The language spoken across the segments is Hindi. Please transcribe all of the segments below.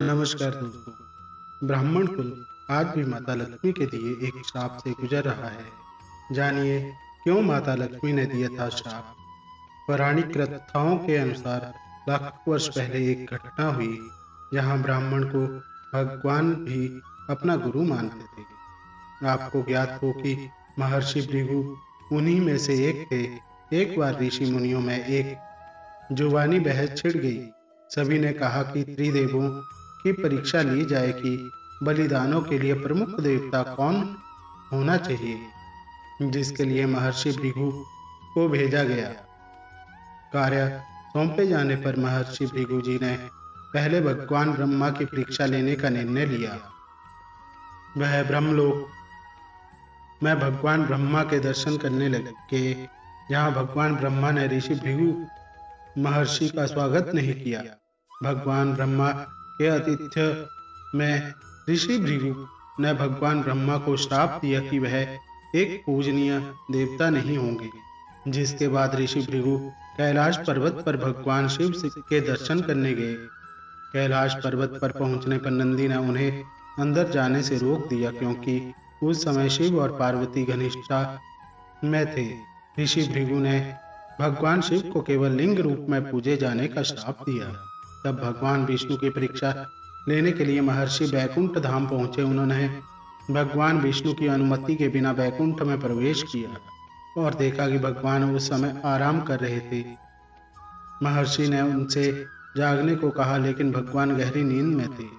नमस्कार दोस्तों। ब्राह्मण कुल आज भी माता लक्ष्मी के दिए एक श्राप से गुजर रहा है। जानिए क्यों माता लक्ष्मी ने दिया था श्राप। पौराणिक कथाओं के अनुसार लाखों वर्ष पहले एक घटना हुई जहां ब्राह्मण को भगवान भी अपना गुरु मानते थे। आपको ज्ञात हो कि महर्षि भृगु उन्हीं में से एक थे। एक बार ऋषि मुनियों में एक जुबानी बहस छिड़ गई। सभी ने कहा कि त्रिदेवों की परीक्षा ली जाए कि बलिदानों के लिए प्रमुख देवता कौन होना चाहिए, जिसके लिए महर्षि भृगु को भेजा गया। कार्य सौंपे जाने पर महर्षि भृगु जी ने पहले भगवान ब्रह्मा की परीक्षा लेने का निर्णय लिया। वह ब्रह्मलोक में भगवान ब्रह्मा के दर्शन करने लगे, जहाँ भगवान ब्रह्मा ने ऋषि भृगु महर्षि का स्वागत नहीं किया। भगवान ब्रह्मा के आतिथ्य में ऋषि भृगु ने भगवान ब्रह्मा को श्राप दिया कि वह एक पूजनीय देवता नहीं होंगे। जिसके बाद ऋषि भृगु कैलाश पर्वत पर भगवान शिव के दर्शन करने गए। कैलाश पर्वत पर पहुंचने पर नंदी ने उन्हें अंदर जाने से रोक दिया, क्योंकि उस समय शिव और पार्वती घनिष्ठता में थे। ऋषि भृगु ने भगवान शिव को केवल लिंग रूप में पूजे जाने का श्राप दिया। तब भगवान विष्णु की परीक्षा लेने के लिए महर्षि बैकुंठ धाम पहुंचे। उन्होंने भगवान विष्णु की अनुमति के बिना बैकुंठ में प्रवेश किया और देखा कि भगवान उस समय आराम कर रहे थे। महर्षि ने उनसे जागने को कहा, लेकिन भगवान गहरी नींद में थे।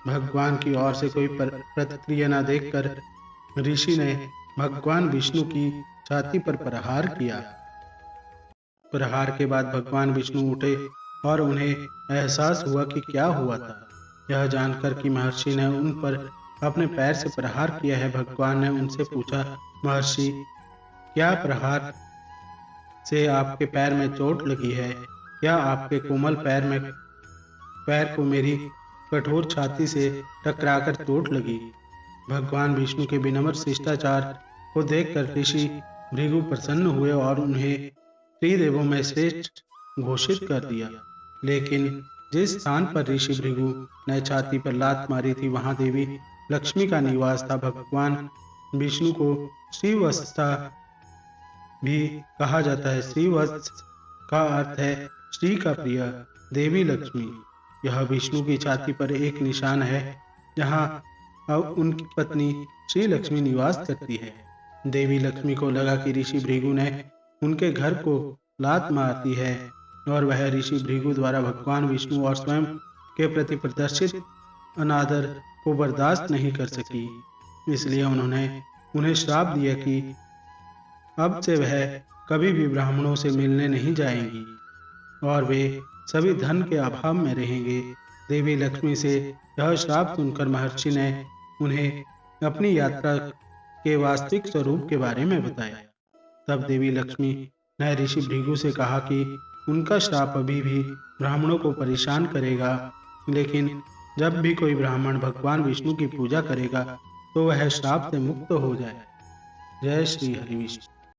भगवान की ओर से कोई प्रतिक्रिया न देखकर ऋषि ने भगवान विष्णु की छाती पर प्रहार किया। प्रहार के बाद भगवान विष्णु उठे और उन्हें एहसास हुआ कि क्या हुआ था। यह जानकर कि महर्षि ने उन पर अपने पैर से प्रहार किया है, भगवान ने उनसे पूछा, महर्षि, क्या प्रहार से आपके पैर में चोट लगी है? क्या आपके कोमल पैर को मेरी कठोर छाती से टकराकर चोट लगी? भगवान विष्णु के विनम्र शिष्टाचार को देखकर ऋषि भृगु प्रसन्न हुए और उन्हें त्रिदेवों में श्रेष्ठ घोषित कर दिया। लेकिन जिस स्थान पर ऋषि भृगु ने छाती पर लात मारी थी, वहां देवी लक्ष्मी का निवास था। भगवान विष्णु को श्रीवत्सा भी कहा जाता है। श्रीवत्स का अर्थ है श्री का प्रिय, देवी लक्ष्मी। यह विष्णु की छाती पर एक निशान है, जहां अब उनकी पत्नी श्री लक्ष्मी निवास करती है। देवी लक्ष्मी को लगा कि ऋषि भृगु ने उनके घर को लात मारती है और वह ऋषि भृगु द्वारा भगवान विष्णु और स्वयं के प्रति प्रदर्शित अनादर को बर्दाश्त नहीं कर सकी। इसलिए उन्होंने उन्हें श्राप दिया कि अब से वह कभी भी ब्राह्मणों से मिलने नहीं जाएंगी और वे सभी धन के अभाव में रहेंगे। देवी लक्ष्मी से यह श्राप सुनकर महर्षि ने उन्हें अपनी यात्रा के वास्तविक स्वरूप के बारे में बताया। तब देवी लक्ष्मी ने ऋषि भृगु से कहा कि उनका श्राप अभी भी ब्राह्मणों को परेशान करेगा, लेकिन जब भी कोई ब्राह्मण भगवान विष्णु की पूजा करेगा तो वह श्राप से मुक्त हो जाए। जय श्री हरि विष्णु।